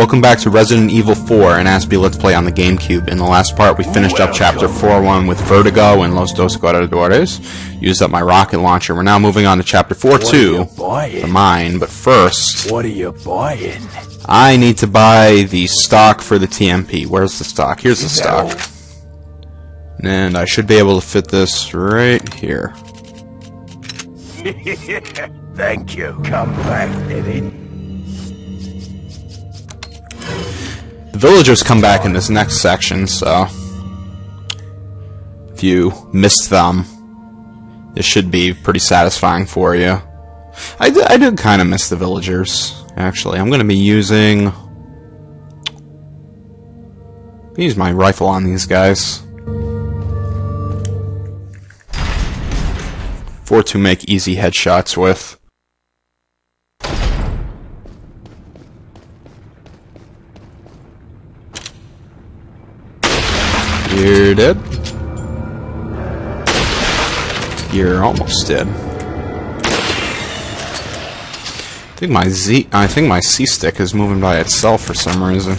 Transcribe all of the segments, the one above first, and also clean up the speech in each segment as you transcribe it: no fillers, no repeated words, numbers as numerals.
Welcome back to Resident Evil 4 and Aspie Let's Play on the GameCube. In the last part, we finished up Chapter 4.1 with Vertigo and Los Dos Corredores. Used up my rocket launcher. We're now moving on to Chapter 4.2 for mine, but first... What are you buying? I need to buy the stock for the TMP. Where's the stock? Here's the stock. And I should be able to fit this right here. Thank you. Come back, baby. The villagers come back in this next section, so if you missed them, this should be pretty satisfying for you. I did kind of miss the villagers, actually. I'm going to be using my rifle on these guys to make easy headshots with. You're dead. You're almost dead. I think my C stick is moving by itself for some reason.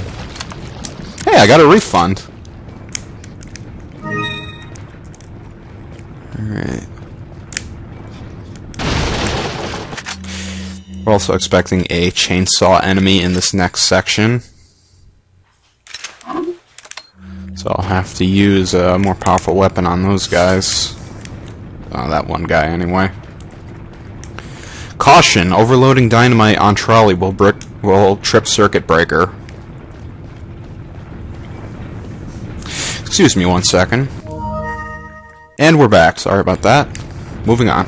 Hey, I got a refund. Alright. We're also expecting a chainsaw enemy in this next section. So I'll have to use a more powerful weapon on those guys. That one guy, anyway. Caution! Overloading dynamite on trolley will trip circuit breaker. Excuse me 1 second. And we're back. Sorry about that. Moving on.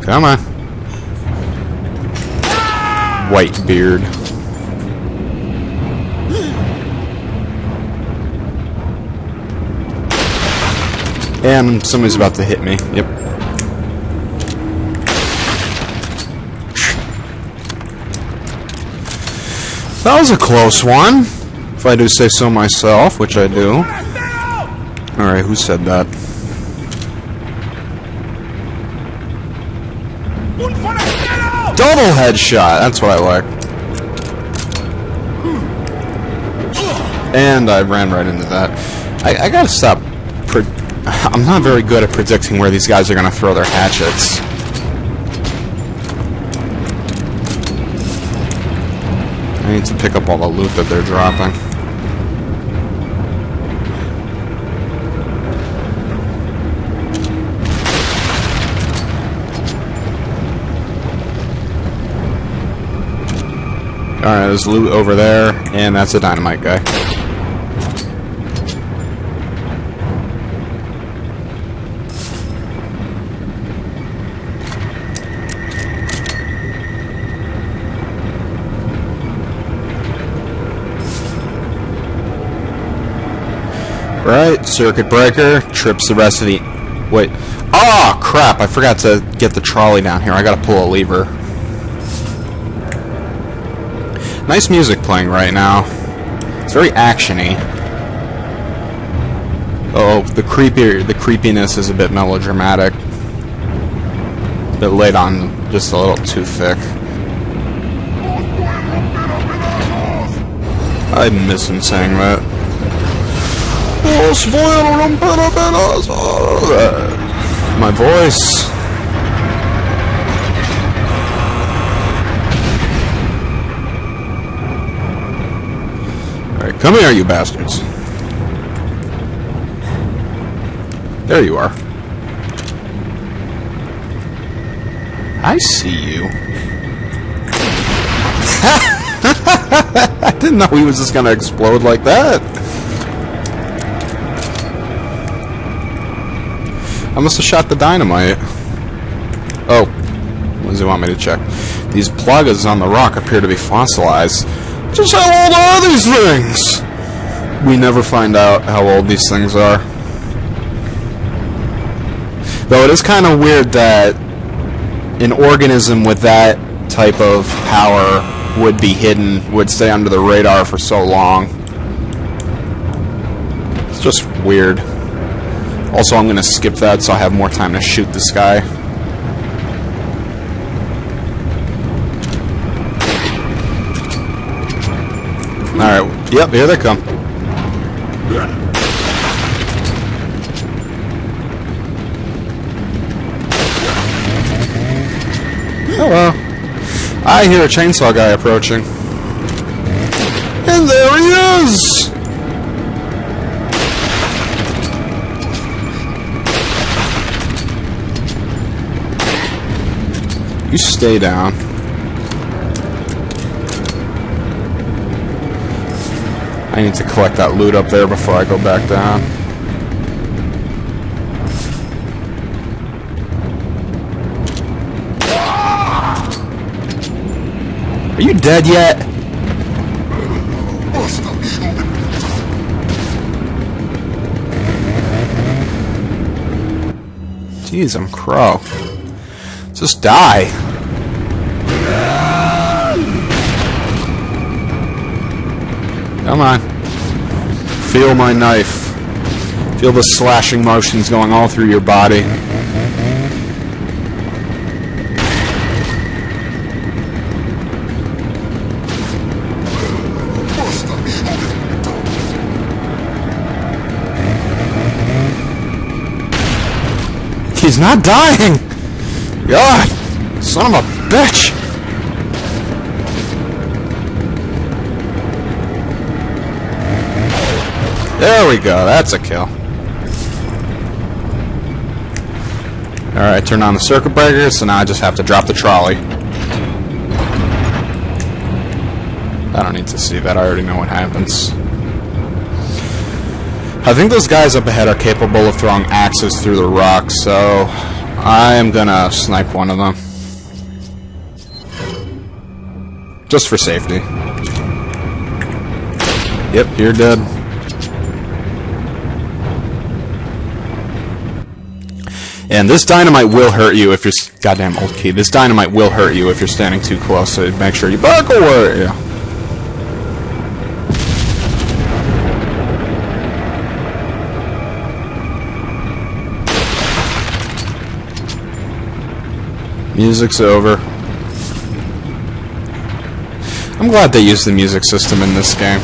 Come on. White beard. And somebody's about to hit me. Yep. That was a close one, if I do say so myself, which I do. Alright, who said that? Double headshot, that's what I like. And I ran right into that. I gotta stop. I'm not very good at predicting where these guys are gonna throw their hatchets. I need to pick up all the loot that they're dropping. Alright, there's loot over there, and that's a dynamite guy. Right, circuit breaker, trips the rest of the... Wait. Oh, crap, I forgot to get the trolley down here. I gotta pull a lever. Nice music playing right now. It's very actiony. Oh, the creepiness is a bit melodramatic. A bit laid on just a little too thick. I miss him saying that. My voice. Alright, come here, you bastards. There you are. I see you. I didn't know he was just gonna explode like that. I must have shot the dynamite. Oh. What does he want me to check? These plagas on the rock appear to be fossilized. Just how old are these things? We never find out how old these things are. Though it is kind of weird that an organism with that type of power would be hidden, would stay under the radar for so long. It's just weird. Also, I'm going to skip that so I have more time to shoot this guy. Alright, yep, here they come. Hello. I hear a chainsaw guy approaching. And there he is! You stay down. I need to collect that loot up there before I go back down. Are you dead yet? Jeez, I'm crow. Just die. Come on. Feel my knife. Feel the slashing motions going all through your body. He's not dying! God! Son of a bitch! There we go, that's a kill. Alright, turn on the circuit breaker, so now I just have to drop the trolley. I don't need to see that, I already know what happens. I think those guys up ahead are capable of throwing axes through the rocks, so I am gonna snipe one of them. Just for safety. Yep, you're dead. And this dynamite will hurt you if you're... Goddamn old key. This dynamite will hurt you if you're standing too close, so make sure you back away. Yeah. Music's over. I'm glad they used the music system in this game.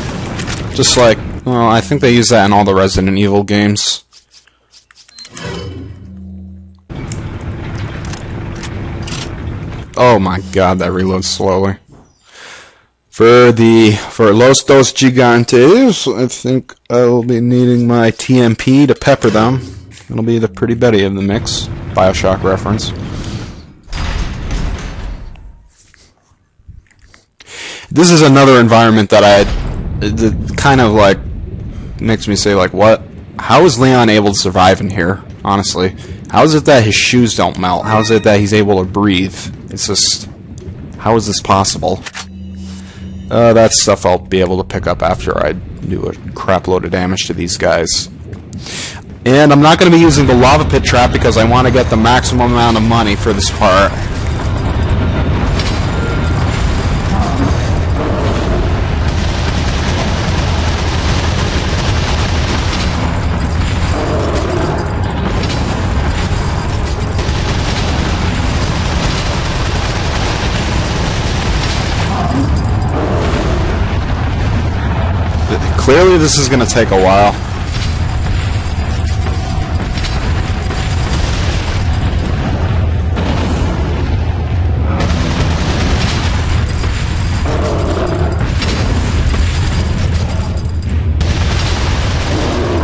Just like, well, I think they use that in all the Resident Evil games. Oh my god, that reloads slowly. For Los Dos Gigantes, I think I will be needing my TMP to pepper them. It'll be the Pretty Betty of the mix. BioShock reference. This is another environment that kind of like makes me say, like, what? How is Leon able to survive in here? Honestly, how is it that his shoes don't melt? How is it that he's able to breathe? It's just, how is this possible? That's stuff I'll be able to pick up after I do a crap load of damage to these guys. And I'm not going to be using the lava pit trap because I want to get the maximum amount of money for this part. Clearly this is going to take a while.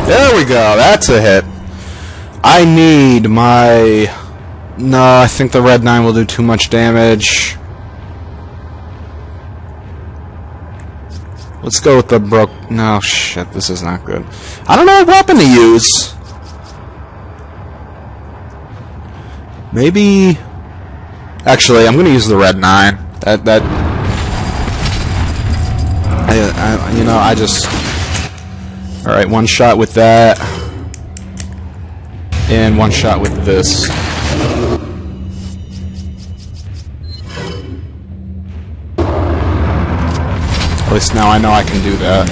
There we go, that's a hit. I need my... No, I think the red 9 will do too much damage. Let's go with the No, shit, this is not good. I don't know what weapon to use. Maybe... Actually, I'm gonna use the red 9. You know, I just... Alright, one shot with that. And one shot with this. least now I know I can do that.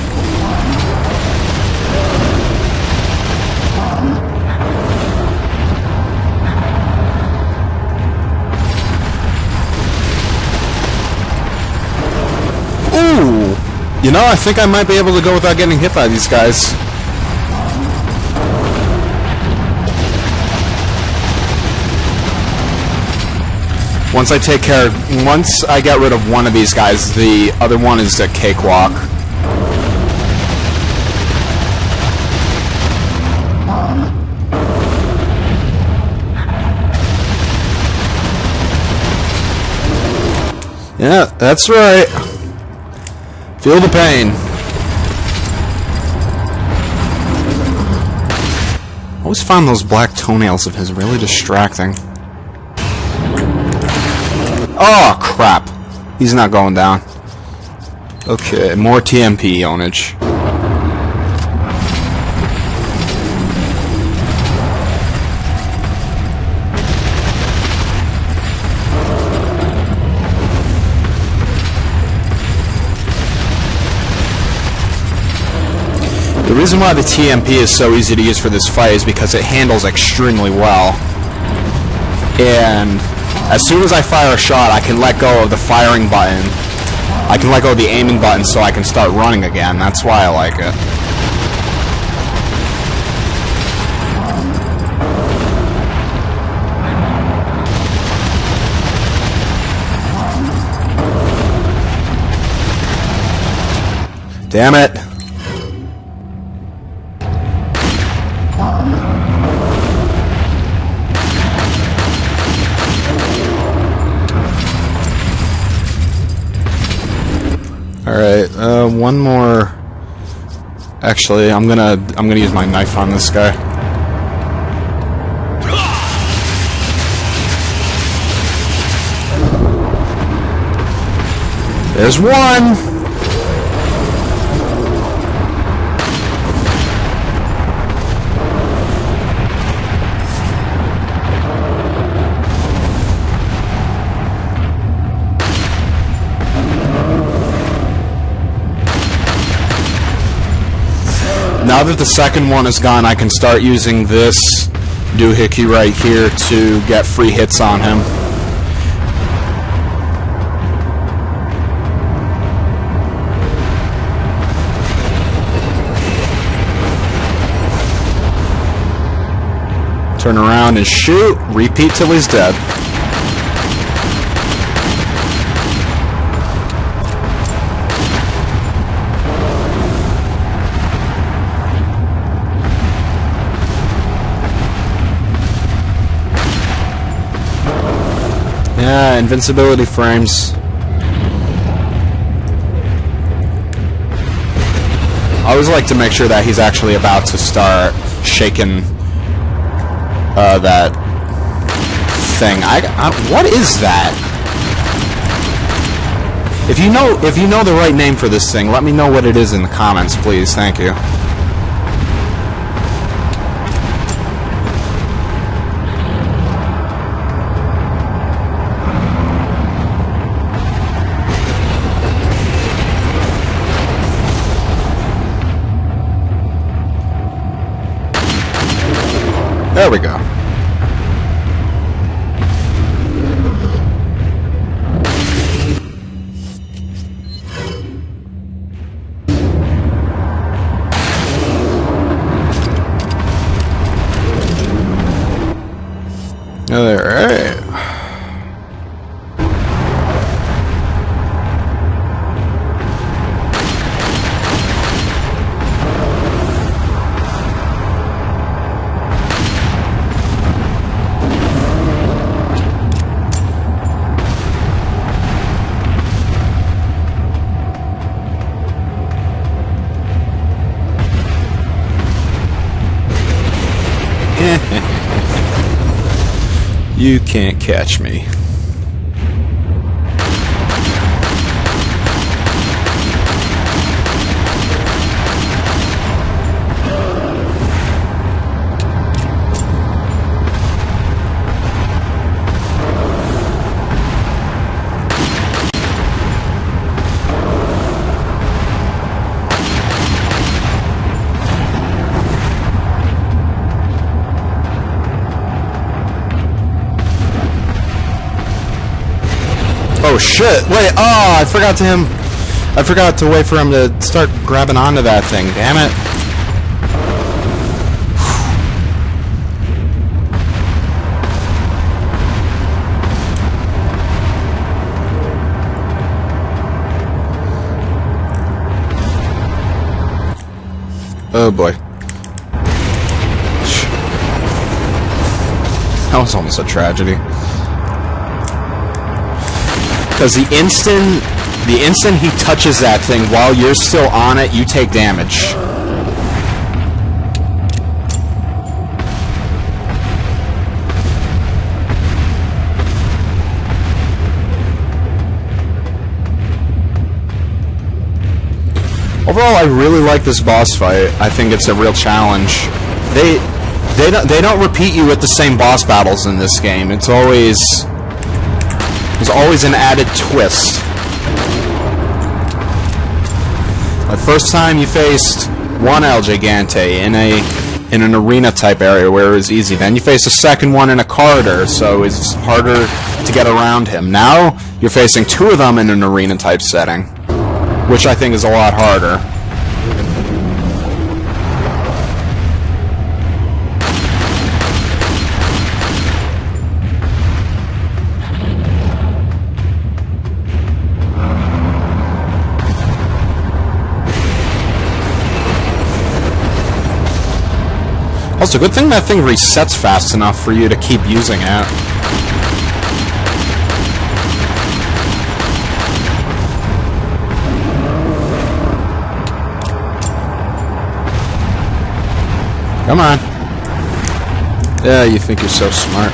Ooh! You know, I think I might be able to go without getting hit by these guys. Once I get rid of one of these guys, the other one is a cakewalk. Yeah, that's right. Feel the pain. I always found those black toenails of his really distracting. Oh, crap. He's not going down. Okay, more TMP ownage. The reason why the TMP is so easy to use for this fight is because it handles extremely well. And as soon as I fire a shot, I can let go of the firing button. I can let go of the aiming button so I can start running again. That's why I like it. Damn it. Alright, one more. Actually, I'm gonna use my knife on this guy. There's one! Now that the second one is gone, I can start using this doohickey right here to get free hits on him. Turn around and shoot. Repeat till he's dead. Yeah, invincibility frames. I always like to make sure that he's actually about to start shaking that thing. What is that? If you know the right name for this thing, let me know what it is in the comments, please. Thank you. There we go. All right. You can't catch me. Oh shit! Wait, oh, I forgot to wait for him to start grabbing onto that thing. Damn it! Oh boy. That was almost a tragedy. Because the instant he touches that thing while you're still on it, you take damage. Overall, I really like this boss fight. I think it's a real challenge. They don't repeat you with the same boss battles in this game. There's always an added twist. The first time you faced one El Gigante in an arena type area where it was easy. Then you faced a second one in a corridor, so it's harder to get around him. Now you're facing two of them in an arena type setting, which I think is a lot harder. Also, good thing that thing resets fast enough for you to keep using it. Come on. Yeah, you think you're so smart.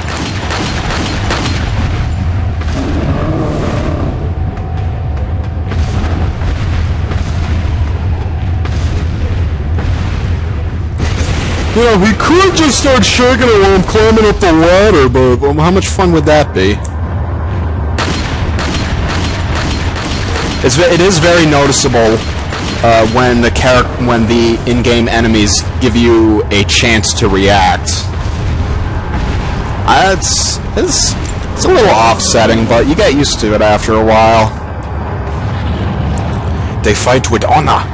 Yeah, we could just start shaking it while I'm climbing up the ladder, but how much fun would that be? It is very noticeable when the in-game enemies give you a chance to react. It's a little offsetting, but you get used to it after a while. They fight with honor.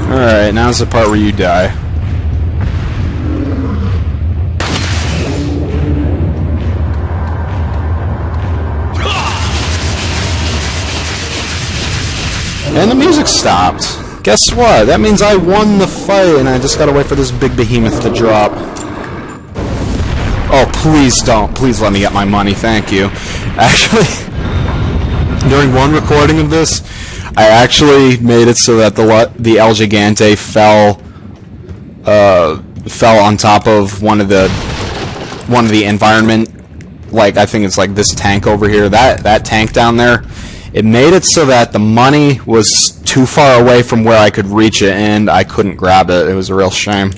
Alright, now's the part where you die. And the music stopped. Guess what? That means I won the fight, and I just gotta wait for this big behemoth to drop. Oh, please don't. Please let me get my money. Thank you. Actually, during one recording of this, I actually made it so that the El Gigante fell on top of one of the environment, like I think it's like this tank over here, that tank down there. It made it so that the money was too far away from where I could reach it, and I couldn't grab it. It was a real shame.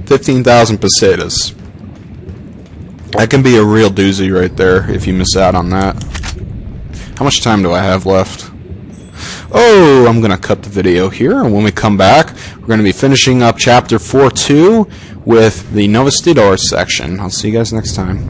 15,000 pesetas. That can be a real doozy right there if you miss out on that. How much time do I have left? Oh, I'm going to cut the video here, and when we come back, we're going to be finishing up Chapter 4-2 with the Novistador section. I'll see you guys next time.